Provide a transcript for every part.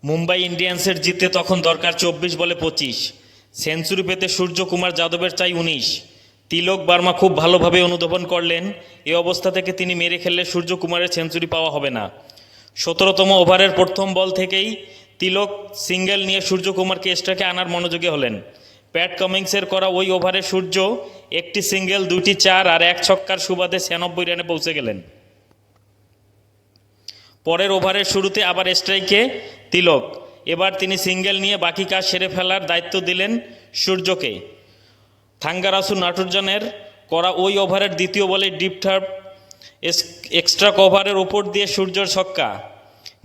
মুম্বাই ইন্ডিয়ান্সের জিতে তখন দরকার 24 বলে 25। সেঞ্চুরি পেতে সূর্যকুমার যাদবের চাই 19। তিলক বার্মা খুব ভালোভাবে অনুধাবন করলেন এ অবস্থা থেকে তিনি মেরে খেললে সূর্যকুমারের সেঞ্চুরি পাওয়া হবে না। 17তম ওভারের প্রথম বল থেকেই তিলক সিঙ্গেল নিয়ে সূর্যকুমারকে স্ট্রাইকে আনার মনোযোগী হলেন। প্যাট কামিন্সের করা ওই ওভারে সূর্য একটি সিঙ্গেল, 2টি 4 আর 1 ছক্কার সুবাদে 96 রানে পৌঁছে গেলেন। পরের ওভারের শুরুতে আবার স্ট্রাইকে তিলক। এবার তিনি সিঙ্গেল নিয়ে বাকি কাজ সেরে ফেলার দায়িত্ব দিলেন সূর্যকে। থাঙ্গারাসু নাটুরজানের করা ওই ওভারের দ্বিতীয় বলে ডিপ থার্ড এক্সট্রা কভারের ওপর দিয়ে সূর্যর ছক্কা।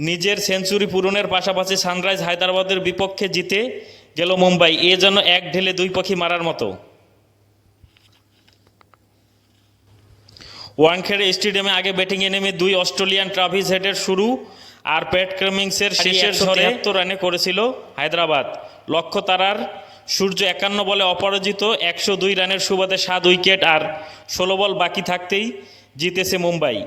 নিজের সেঞ্চুরি পূরণের পাশাপাশি সানরাইজ হায়দ্রাবাদের বিপক্ষে জিতে গেল মুম্বাই। এ যেন এক ঢেলে দুই পাখি মারার মতো। ওয়াংখেড়ে স্টেডিয়ামে আগে ব্যাটিংয়ে নেমে দুই অস্ট্রেলিয়ান ট্রাভিস হেডের শুরু আর প্যাট কামিন্সের শেষের ঝড়ে 73 রানে করেছিল হায়দ্রাবাদ। লক্ষ্য তারার সূর্য 51 বলে অপরাজিত 102 রানের সুবাদে 7 উইকেট আর 16 বল বাকি থাকতেই জিতেছে মুম্বাই।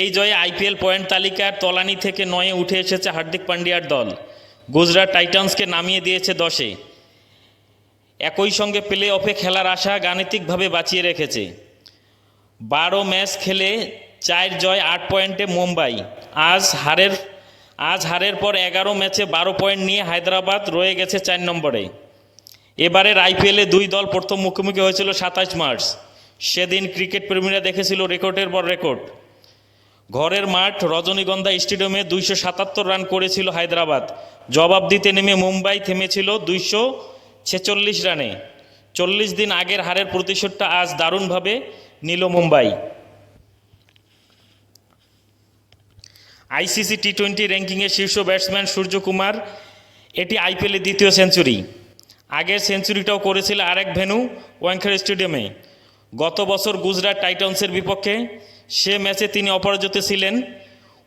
এই জয়ে আইপিএল পয়েন্ট তালিকার তলানি থেকে 9-এ উঠে এসেছে হার্দিক পান্ডিয়ার দল। গুজরাট টাইটান্সকে নামিয়ে দিয়েছে 10-এ। একই সঙ্গে প্লে অফে খেলার আশা গাণিতিকভাবে বাঁচিয়ে রেখেছে। 12 ম্যাচ খেলে 4 জয় 8 পয়েন্টে মুম্বাই। আজ হারের পর 11 ম্যাচে 12 পয়েন্ট নিয়ে হায়দ্রাবাদ রয়ে গেছে 4 নম্বরে। এবারের আইপিএলে দুই দল প্রথম মুখোমুখি হয়েছিল 27 মার্চ। সেদিন ক্রিকেট প্রেমীরা দেখেছিল রেকর্ডের পর রেকর্ড। ঘরের মাঠ রজনীগন্ধা স্টেডিয়ামে 277 রান করেছিল হায়দ্রাবাদ। জবাব দিতে নেমে মুম্বাই থেমেছিল 246 রানে। 40 দিন আগের হারের প্রতিশোধটা আজ দারুণভাবে নিল মুম্বাই। আইসিসি টি-20 র্যাঙ্কিংয়ে শীর্ষ ব্যাটসম্যান সূর্যকুমার। এটি আইপিএলের দ্বিতীয় সেঞ্চুরি। আগের সেঞ্চুরিটাও করেছিল আরেক ভেন্যু ওয়াংখেড়ে স্টেডিয়ামে। গত বছর গুজরাট টাইটান্সের বিপক্ষে সে ম্যাচে তিনি অপরাজিত ছিলেন।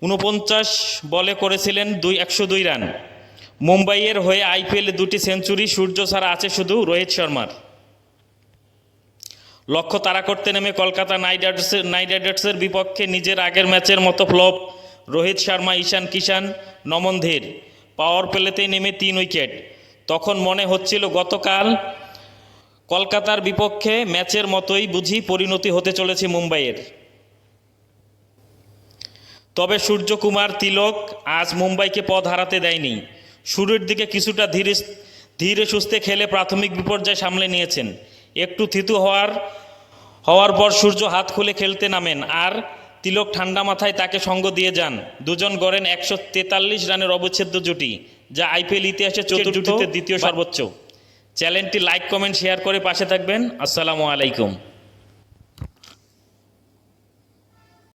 49 বলে করেছিলেন 102 রান। মুম্বাইয়ের হয়ে আইপিএলে 2টি সেঞ্চুরি সূর্য ছাড়া আছে শুধু রোহিত শর্মার। লক্ষ্য তাড়া করতে নেমে কলকাতা নাইট রাইডার্সের বিপক্ষে নিজের আগের ম্যাচের মতো ফ্লপ রোহিত শর্মা, ঈশান কিষান, নমন ধীর। পাওয়ার প্লেতেই নেমে 3 উইকেট। তখন মনে হচ্ছিল গতকাল কলকাতার বিপক্ষে ম্যাচের মতোই বুঝি পরিণতি হতে চলেছে মুম্বাইয়ের। তবে সূর্যকুমার তিলক আজ মুম্বাইকে পথ হারাতে দেয়নি। শুরুর দিকে কিছুটা ধীরে সুস্থে খেলে প্রাথমিক বিপর্যয় সামলে নিয়েছেন। একটু থিতু হওয়ার পর সূর্য হাত খুলে খেলতে নামেন আর তিলক ঠান্ডা মাথায় তাকে সঙ্গ দিয়ে যান। দুজন গড়েন 143 রানের অবিচ্ছেদ্য জুটি, যা আইপিএল ইতিহাসে চতুর্থ দ্বিতীয় সর্বোচ্চ। চ্যানেলটি লাইক, কমেন্ট, শেয়ার করে পাশে থাকবেন। আসসালামু আলাইকুম।